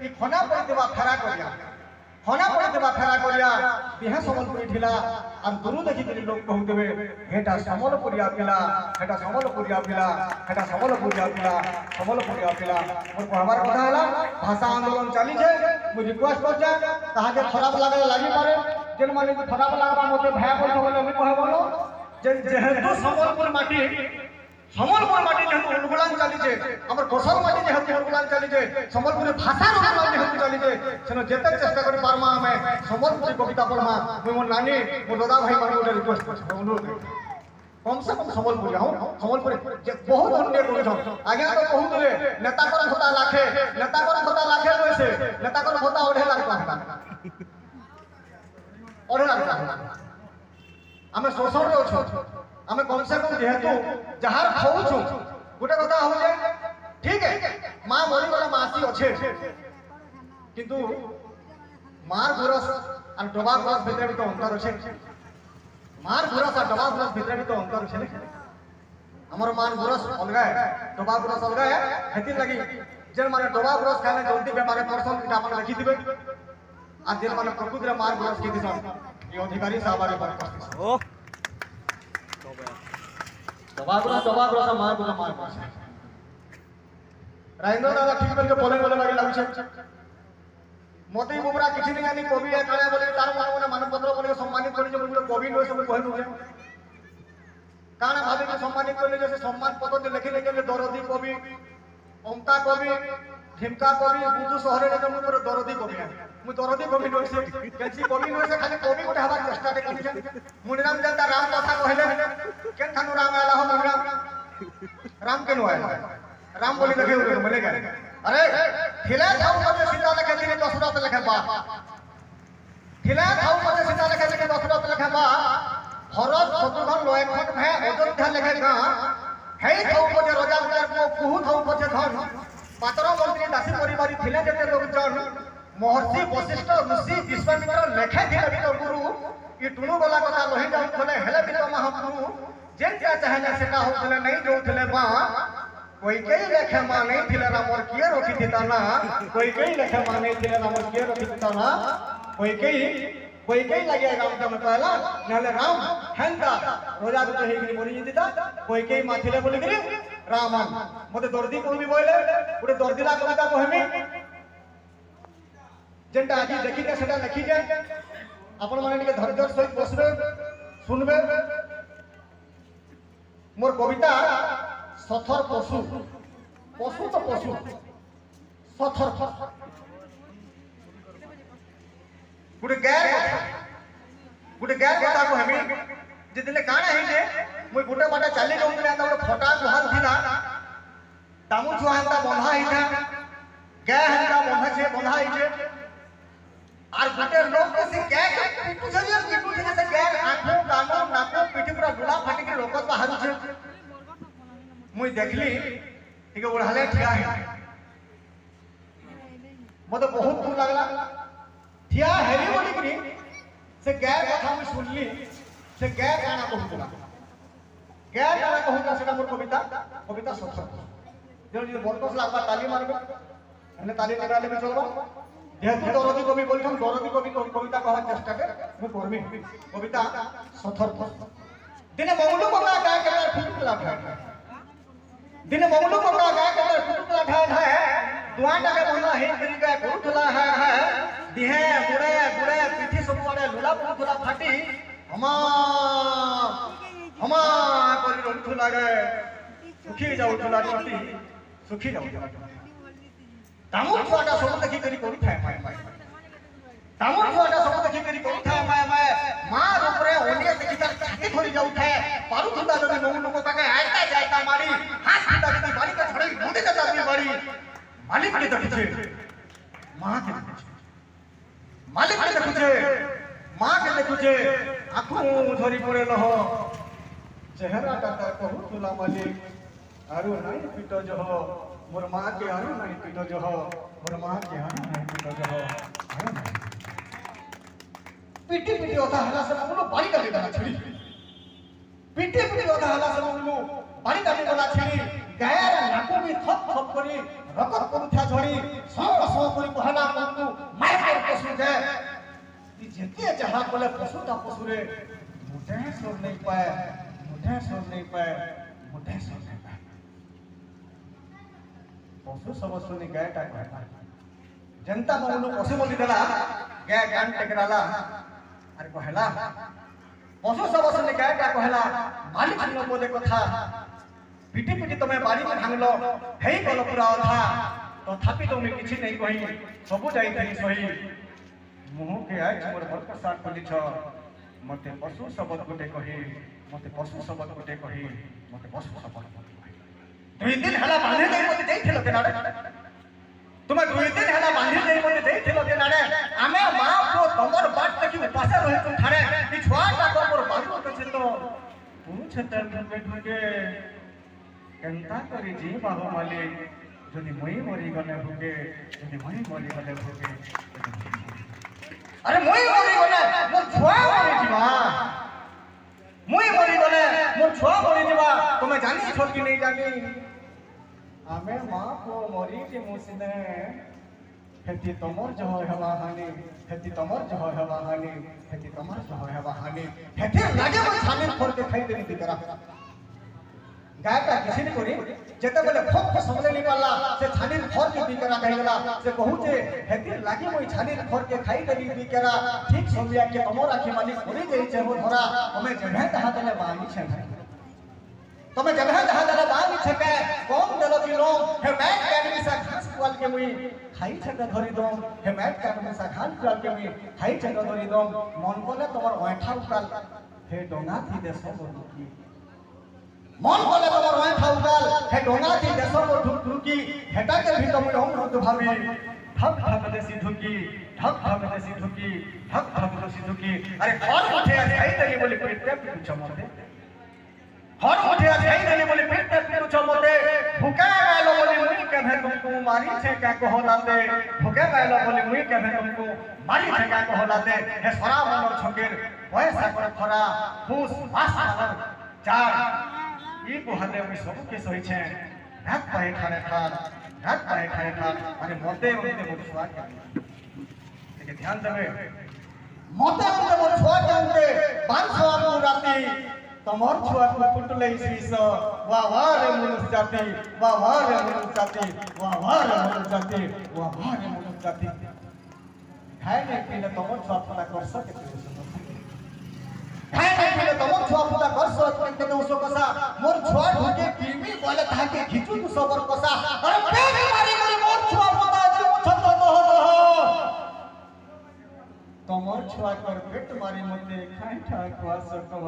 इ खना पड़ितबा फेरा करिया खना पड़ितबा फेरा करिया बिहा संबलपुरी ठिला और गुरु देखि के लोग कहउतबे हेटा संबलपुरिया पिला हेटा संबलपुरिया पिला हेटा संबलपुरिया पिला संबलपुरिया पिला मोर कहबार কথা हला भाषा आंदोलन चली छे मु रिक्वेस्ट कर जा ताहा के खराब लागे लागि पारे जेन माने खराब लागबा मते भया बोल बोले हम कहबो जे जेहेतु संबलपुर माटी जेहेतु उलगुलान चली छे हमर कोसल माटी जेहेतु उलगुलान चली छे संबलपुरी भाषा उलगुलान जेहेतु चली छे सेनो जेते चेष्टा करि पारमा हमें संबलपुरी कविता पढ़मा मोर नानी मोर दादा भाई माने ओटे रिक्वेस्ट कर अनुरोध कम से कम संबलपुरी हूं संबलपुरी बहुत अन्य कवि छ आगे तो बहुत रे नेता कर होता लाखे होइसे नेता कर होता ओढे लाख ओढे लाख आमे शोषण रे अछो आमे कम से कम जेहेतु जहार खाऊछु गोटे कथा हो जे ठीक है मां मरी गला मासी अच्छे किंतु मार गुरस और डबा गुरस भितर भी तो अंतर अच्छे मार गुरस और डबा गुरस भितर भी तो अंतर अच्छे हमर मार गुरस अलगा है डबा गुरस अलगा है हेति लगी जेन माने डबा गुरस खाने जल्दी बेमारे परसन इटा माने रखी दिबे आ जेन माने प्रकृति रे मार गुरस के दिसन ये अधिकारी साहब आगे बात ओ दबा गुरस मार गुरस राइंद्र दादा ठीक करके बोले लगे लागु छे मोती बुबरा किछि नहीं आनी कवि है काले बोले तार माने मानपत्र बोले सम्मानित करि जे बोले कवि नय सब कहनु जे काना भाबे के सम्मानित करले जैसे सम्मान पत्र जे लिखि लेके दरदी कवि अमता कवि ठिमका कवि बुदु शहरे जे मोर दरदी कवि है मु दरदी कवि नय से केसी कवि नय से खाली कवि गोटे हवा चेष्टा रे करि छे मुनिराम जनता राम कथा कहले केन थानु राम आला हो राम केनु आला राम बोली देखे उरे मले गए अरे खिला खाऊ मते सीता लेखे दिने दशरथ लेखे बा खिला खाऊ मते सीता लेखे दिने दशरथ लेखे बा भरत शत्रुघ्न लयखन भे अयोध्या लेखे गा हे खाऊ मते राजा को कुहू खाऊ मते धन पात्र मंत्री दासी परिवारी थिले जते लोग जन महर्षि वशिष्ठ ऋषि विश्वामित्र लेखे थिले भी तो गुरु ई टुनु वाला कथा लोहि जाउ थले हेले भी तो महाप्रभु जेटा चाहले सेटा होतले नहीं जोथले बा कोई कई लेखे मां नहीं थिले रामर किए रखि दिता ना कोई कई लेखे मां नहीं थिले रामर किए रखि दिता ना कोई कई लगे राम का पहला नले राम हेंदा रोजा तो हे गिरी बोली दिता कोई कई मा थिले बोली गिरी राम मते दर्दी को भी बोले उडे दर्दीला कविता कहमी जेंटा आज देखि के सेटा लिखि जे आपण माने के धैर्य सहित बसबे सुनबे मोर कविता सथर पशु पशु तो पशु सथर गुटे गैर कथा को हमी जितने काना है जे मुई गुटे बाटा चली जाउतले आंता गोटे फटा गुहाल थिला दामु छुआंता बंधा हिता गाय हंता बंधा हिचे आर गुटे लोग के से गाय के पिटू छे से गाय आंखों कानो नाको पिठी पूरा गुला फाटी के लोकत बाहर छे मुई देखली ठीक उड़ाले ठिया है मते बहुत दूर लागला ठिया हेरी बोली करी से गाय कथा में सुनली से गाय गाना कहूला सेटा मोर कविता सत्य जो जो बोलतोस लागबा ताली मारबे हमने ताली लगाले भी चलबा जेहेतु दरदी कवि बोलछन दरदी कवि कविता कहवा चेष्टा कर मु करमी कविता सथर दिने मंगलू बंगा गाय के फुटला ठाय दिने मंगलू बंगा गाय के फुटला ठाय दुआटा के बंगा हे करी गाय फुटला है दिहे गुड़े पीठी सब पड़े लुला फुटला फाटी हमा करी रंथुला गे सुखी जाउथला छटी सुखी जाउथला तामु छुआटा सब देखि करी करू थाय तामु छुआटा सब देखि करी करू थाय मां ऊपरे ओनिए देखि तार छाती धरि जाउ थाय पारु थुता जदि मौ लोक ताके आइता जाइता मारी हाथ थुता जदि बाली के छड़ई मुंडे जता भी बाड़ी मालिक के देखि छे मां के देखि छे मालिक के देखि छे मां के देखि छे आंखों झरी पड़े लह चेहरा टाटा कहू तुला मालिक आरु नहीं पिटो जो मोर मां के आरु नहीं पिटो जो मोर मां के आरु नहीं पिटो जो पिटी होता हला से मुलो बाड़ी का देना छड़ी पिटी होता हला से मुलो बाड़ी का देना छड़ी गायर नाको भी थप करी रकत करुथा झड़ी सौ सौ करी कहला तू मार कर पशु जे ती जेते जहां बोले पशुटा पशुरे मुठे सोर नहीं पाए मुठे सोर नहीं पाए मुठे सोर नहीं पाए पशु सब सुनी गायटा कहता जनता मामूलू पशु बोली देला गाय कान टेकराला अरे कहला पशु सब सुनी गायटा कहला मालिक न बोले कथा पिटी पिटी तुम्हें बाड़ी में भांगलो हेई गलो पूरा था तथापि तुम किछि नहीं कही सब जाई थी सही मुह के आज मोर भक्त साथ बोली छ मते पशु शब्द गोटे कही मते पशु शब्द गोटे कही मते पशु शब्द दुई दिन हला बांधे नहीं मते देइथिलो केनाडे तुमे दुई दिन हला बांधे नहीं मते देइथिलो केनाडे आमे मां को तमर बाट देखि उपास रहे तुम ठाड़े ई छुआटा को मोर बाबू तो छै तो पूछ ढुके केंता करी जी बाबू मालिक जदि मुई मरी गले भुगे जदि मुई मरी गले भुगे अरे मुई मरी गले मोर छुआ मरी जीवा मुई मरी गले मोर छुआ मरी जीवा तुमे जानी छ कि नहीं जानी आमे मां को मरी के मुसिने हेती तमर जो हवा हानि हेती तमर जो हवा हानि हेती तमर जो हवा हानि हेती लागे मन छानी फोड़ के खाई देनी दिकरा गायटा किसी ने करी जेते बोले फक के समले नहीं पाला से छानी फोड़ के दिकरा कहि गला से कहू जे हेती लागे मोई छानी फोड़ के खाई देनी दिकरा ठीक समझिया के तमर आखी मालिक पड़ी गई छे वो धरा हमें जगह दहा देले बानी छे तमे जगह दहा देले बानी छे के कौन देलो कि लो हे मैट कैडमी सा घास पुआल के मुई खाई छका धरी दो हे मैट कैडमी सा घास पुआल के मुई खाई छका धरी दो मन कोले तमर ओठा उकाल हे डोंगा थी देसो की मन कोले तमर ओठा उकाल हे डोंगा थी देसो ढुकी हेटा के भी तुम हम रुद भाभी ठक ठक देसी ढुकी ठक ठक देसी ढुकी ठक ठक देसी ढुकी अरे कौन उठे खाई देली बोली पेट पे चमते हर उठे जाई देली बोली पेट पे चमते भूखा गालो बोली मुई कभे तुमको मारी छे का कहलाते भूखे गालो बोली मुई कभे तुमको मारी छे का कहलाते हे सरा मनर छकेर पैसा कर खरा फूस मास मार चार ई कहले मुई सब के सही छे रात पाए खाने खान रात पाए खाने खान अरे मोते मोते मोर छुआ के ध्यान देबे मोते मोते मोर छुआ के 500 को राती तमर छुआ को कुटले सीस वाह रे मनुष्य जाति वाह रे मनुष्य जाति वाह रे मनुष्य जाति वाह रे मनुष्य जाति खाए नहीं पीले तमर छुआ फुला कर सके खाए नहीं पीले तमर छुआ फुला कर सके तो उसो कसा मोर छुआ ढुके कीमी बोले ताके खिचू तू सबर कसा अरे पेट मारी मारी मोर छुआ फुला जे छत तो तमर छुआ कर पेट मारी मते खाई ठा क्वास कह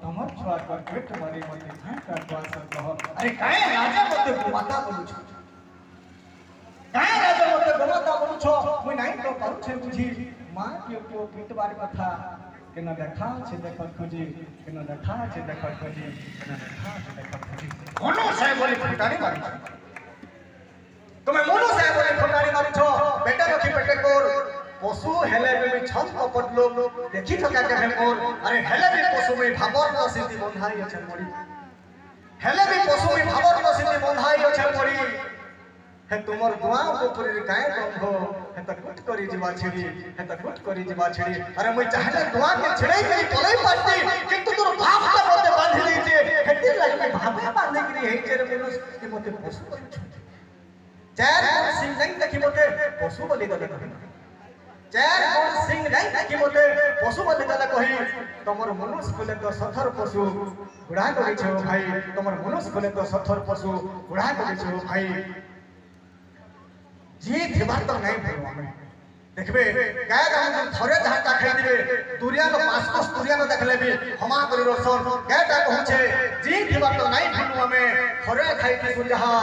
तमर छुआ कर पेट मारी मते खाई ठा क्वास कह अरे काहे राजा मते गोमाता बोलु छ काहे राजा मते गोमाता बोलु छ मुई नाही तो करू छे बुझी मां के को पिटवार कथा केना देखा छे देखत खोजी केना देखा छे देखत खोजी केना देखा छे देखत खोजी कोनो से बोली फटारी मारी तुमे मोनो से बोली फटारी मारी छ बेटा रखी पेटे कोर पशु हेले में छम कपट लोग देखि थका के है और अरे हेले भी पशु में भाबर न सिद्धि बंधाई अछि मोड़ी हेले भी पशु में भाबर न सिद्धि बंधाई अछि मोड़ी हे तुमर दुआ ऊपर काहे कम हो हे त कुट करी जीवा छिड़ी हे त कुट करी जीवा छिड़ी अरे मैं चाहले दुआ के छिड़ै के पलई पाती किंतु तोर भाव का मते बांधी लै जे हेती लागे मैं भावे बांधी गिरी हे जे रे मनुष्य के मते पशु बोली चार सिंह नहीं देखि मते पशु बोली गले चार कोन सिंह नहीं देखि मते पशु बोली गले कही तमर मनुष्य बोले तो सथर पशु गुड़ा करै छ भाई तमर मनुष्य बोले तो सथर पशु गुड़ा करै छ भाई जी थिबार तो नहीं भरो हमें देखबे गाय हम थरे धाटा खाई दिबे दुरिया न पासकोस दुरिया न देखले भी हमा करी रोसन गायटा कहूछे जी थिबार तो नहीं भरो हमें थरे खाई के सुजहा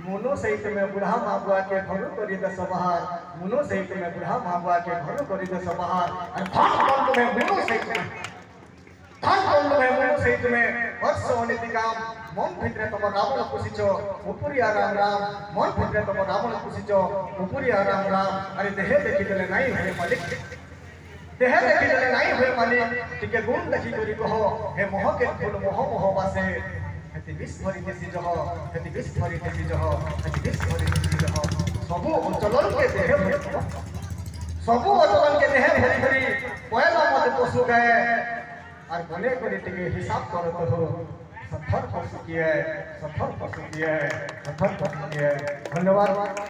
मोनो सहित में बुढ़ा माबुआ के घर करी दस बहार मोनो सहित में बुढ़ा माबुआ के घर करी दस बहार धन बंद में मोनो सहित में धन बंद में मोनो सहित में वर्ष अनिति काम मन भितरे तम रावण कुसिच उपरी राम राम मन भितरे तम रावण कुसिच उपरी राम राम अरे देहे देखि देले नहीं है मालिक देहे देखि देले नहीं है मालिक टिके गुण देखि करी कहो हे मोह के फूल मोह मोह बासे হেতি বিষ ভরি দেশি জহ হেতি বিষ ভরি দেশি জহ হেতি বিষ ভরি দেশি জহ সবু অঞ্চলকে দেহে ভরি সবু অঞ্চলকে দেহে ভরি ভরি পয়লা মতে পশু গায়ে আর গনে করে টিকে হিসাব করো তো सफर पशु की है सफर पशु की है सफर पशु की है धन्यवाद।